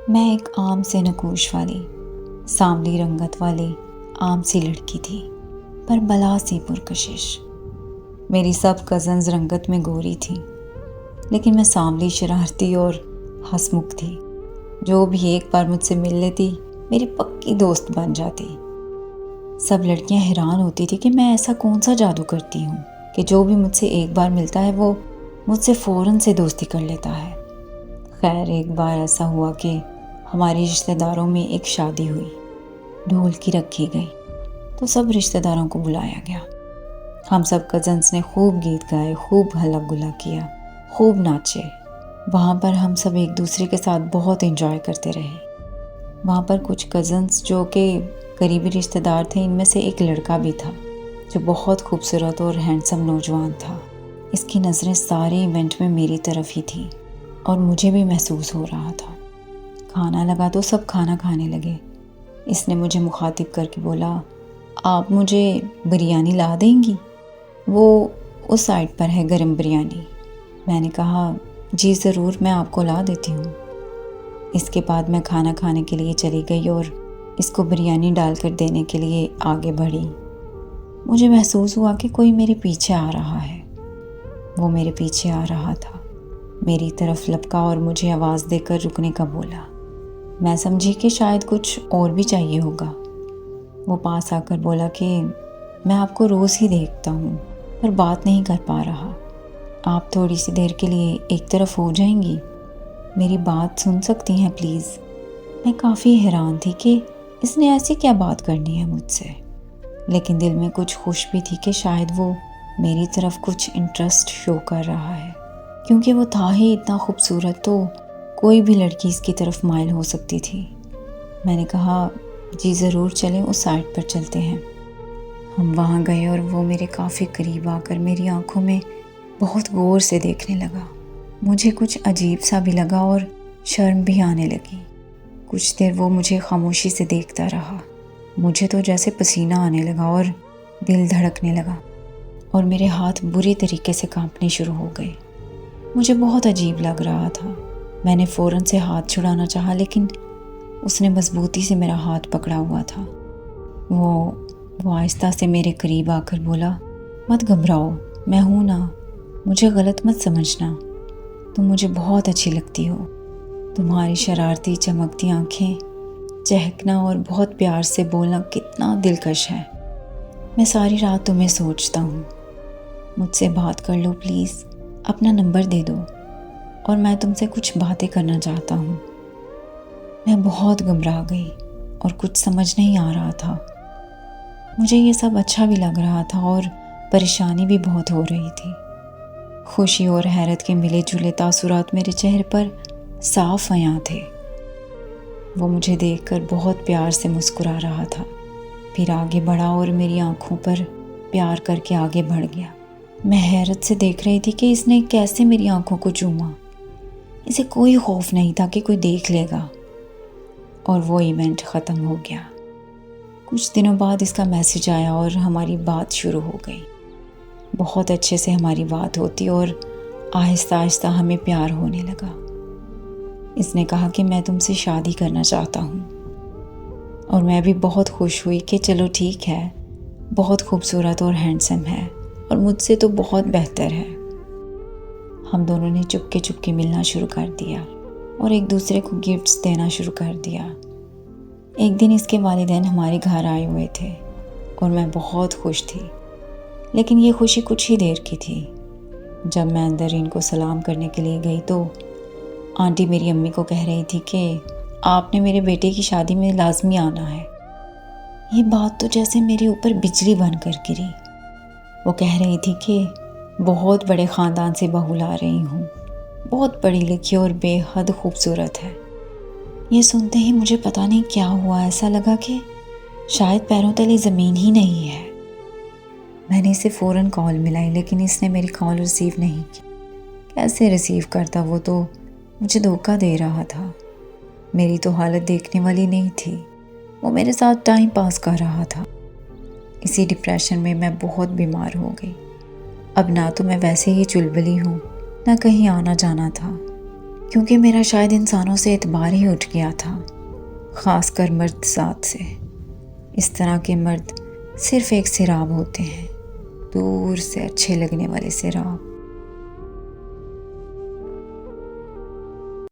میں ایک عام سے نقوش والی سانولی رنگت والی عام سی لڑکی تھی، پر بلا سی پرکشش۔ میری سب کزنز رنگت میں گوری تھیں، لیکن میں سانولی شرارتی اور ہنسمکھ تھی۔ جو بھی ایک بار مجھ سے مل لیتی میری پکی دوست بن جاتی۔ سب لڑکیاں حیران ہوتی تھی کہ میں ایسا کون سا جادو کرتی ہوں کہ جو بھی مجھ سے ایک بار ملتا ہے وہ مجھ سے فوراً سے دوستی کر لیتا ہے۔ خیر، ایک بار ایسا ہوا کہ ہماری رشتہ داروں میں ایک شادی ہوئی، ڈھولکی رکھی گئی تو سب رشتہ داروں کو بلایا گیا۔ ہم سب کزنس نے خوب گیت گائے، خوب ہلا گلا کیا، خوب ناچے۔ وہاں پر ہم سب ایک دوسرے کے ساتھ بہت انجوائے کرتے رہے۔ وہاں پر کچھ کزنس جو کہ قریبی رشتہ دار تھے، ان میں سے ایک لڑکا بھی تھا جو بہت خوبصورت اور ہینڈسم نوجوان تھا۔ اس کی نظریں سارے ایونٹ میں میری طرف ہی تھیں اور مجھے بھی محسوس ہو رہا تھا۔ کھانا لگا تو سب کھانا کھانے لگے۔ اس نے مجھے مخاطب کر کے بولا، آپ مجھے بریانی لا دیں گی؟ وہ اس سائڈ پر ہے گرم بریانی۔ میں نے کہا، جی ضرور، میں آپ کو لا دیتی ہوں۔ اس کے بعد میں کھانا کھانے کے لیے چلی گئی اور اس کو بریانی ڈال کر دینے کے لیے آگے بڑھی۔ مجھے محسوس ہوا کہ کوئی میرے پیچھے آ رہا ہے۔ وہ میرے پیچھے آ رہا تھا، میری طرف لپکا اور مجھے آواز دے کر رکنے کا بولا۔ میں سمجھی کہ شاید کچھ اور بھی چاہیے ہوگا۔ وہ پاس آ کر بولا کہ میں آپ کو روز ہی دیکھتا ہوں پر بات نہیں کر پا رہا، آپ تھوڑی سی دیر کے لیے ایک طرف ہو جائیں گی؟ میری بات سن سکتی ہیں پلیز؟ میں کافی حیران تھی کہ اس نے ایسی کیا بات کرنی ہے مجھ سے، لیکن دل میں کچھ خوش بھی تھی کہ شاید وہ میری طرف کچھ انٹرسٹ شو کر رہا ہے، کیونکہ وہ تھا ہی اتنا خوبصورت تو کوئی بھی لڑکی اس کی طرف مائل ہو سکتی تھی۔ میں نے کہا، جی ضرور، چلیں اس سائڈ پر چلتے ہیں۔ ہم وہاں گئے اور وہ میرے کافی قریب آ کر میری آنکھوں میں بہت غور سے دیکھنے لگا۔ مجھے کچھ عجیب سا بھی لگا اور شرم بھی آنے لگی۔ کچھ دیر وہ مجھے خاموشی سے دیکھتا رہا۔ مجھے تو جیسے پسینہ آنے لگا اور دل دھڑکنے لگا اور میرے ہاتھ بری طریقے سے کانپنے شروع ہو گئے۔ مجھے بہت عجیب لگ رہا تھا۔ میں نے فوراً سے ہاتھ چھڑانا چاہا، لیکن اس نے مضبوطی سے میرا ہاتھ پکڑا ہوا تھا۔ وہ آہستہ سے میرے قریب آ کر بولا، مت گھبراؤ، میں ہوں نا، مجھے غلط مت سمجھنا، تم مجھے بہت اچھی لگتی ہو۔ تمہاری شرارتی چمکتی آنکھیں، چہکنا اور بہت پیار سے بولنا کتنا دلکش ہے۔ میں ساری رات تمہیں سوچتا ہوں، مجھ سے بات کر لو پلیز، اپنا نمبر دے دو اور میں تم سے کچھ باتیں کرنا چاہتا ہوں۔ میں بہت گھبرا گئی اور کچھ سمجھ نہیں آ رہا تھا۔ مجھے یہ سب اچھا بھی لگ رہا تھا اور پریشانی بھی بہت ہو رہی تھی۔ خوشی اور حیرت کے ملے جلے تاثرات میرے چہرے پر صاف عیاں تھے۔ وہ مجھے دیکھ کر بہت پیار سے مسکرا رہا تھا، پھر آگے بڑھا اور میری آنکھوں پر پیار کر کے آگے بڑھ گیا۔ میں حیرت سے دیکھ رہی تھی کہ اس نے کیسے میری آنکھوں کو چوما۔ اسے کوئی خوف نہیں تھا کہ کوئی دیکھ لے گا۔ اور وہ ایونٹ ختم ہو گیا۔ کچھ دنوں بعد اس کا میسج آیا اور ہماری بات شروع ہو گئی۔ بہت اچھے سے ہماری بات ہوتی اور آہستہ آہستہ ہمیں پیار ہونے لگا۔ اس نے کہا کہ میں تم سے شادی کرنا چاہتا ہوں، اور میں بھی بہت خوش ہوئی کہ چلو ٹھیک ہے، بہت خوبصورت اور ہینڈسم ہے اور مجھ سے تو بہت بہتر ہے۔ ہم دونوں نے چپکے ملنا شروع کر دیا اور ایک دوسرے کو گفٹس دینا شروع کر دیا۔ ایک دن اس کے والدین ہمارے گھر آئے ہوئے تھے اور میں بہت خوش تھی، لیکن یہ خوشی کچھ ہی دیر کی تھی۔ جب میں اندر ان کو سلام کرنے کے لیے گئی تو آنٹی میری امی کو کہہ رہی تھی کہ آپ نے میرے بیٹے کی شادی میں لازمی آنا ہے۔ یہ بات تو جیسے میرے اوپر بجلی بن کر گری۔ وہ کہہ رہی تھی کہ بہت بڑے خاندان سے بہو لا رہی ہوں، بہت پڑھی لکھی اور بے حد خوبصورت ہے۔ یہ سنتے ہی مجھے پتہ نہیں کیا ہوا، ایسا لگا کہ شاید پیروں تلے زمین ہی نہیں ہے۔ میں نے اسے فوراً کال ملائی، لیکن اس نے میری کال ریسیو نہیں کی۔ کیسے ریسیو کرتا، وہ تو مجھے دھوکہ دے رہا تھا۔ میری تو حالت دیکھنے والی نہیں تھی، وہ میرے ساتھ ٹائم پاس کر رہا تھا۔ اسی ڈپریشن میں میں بہت بیمار ہو گئی۔ اب نہ تو میں ویسے ہی چلبلی ہوں، نہ کہیں آنا جانا تھا۔ کیونکہ میرا شاید انسانوں سے اعتبار ہی اٹھ گیا تھا، خاص کر مرد ذات سے۔ اس طرح کے مرد صرف ایک سیراب ہوتے ہیں، دور سے اچھے لگنے والے سیراب۔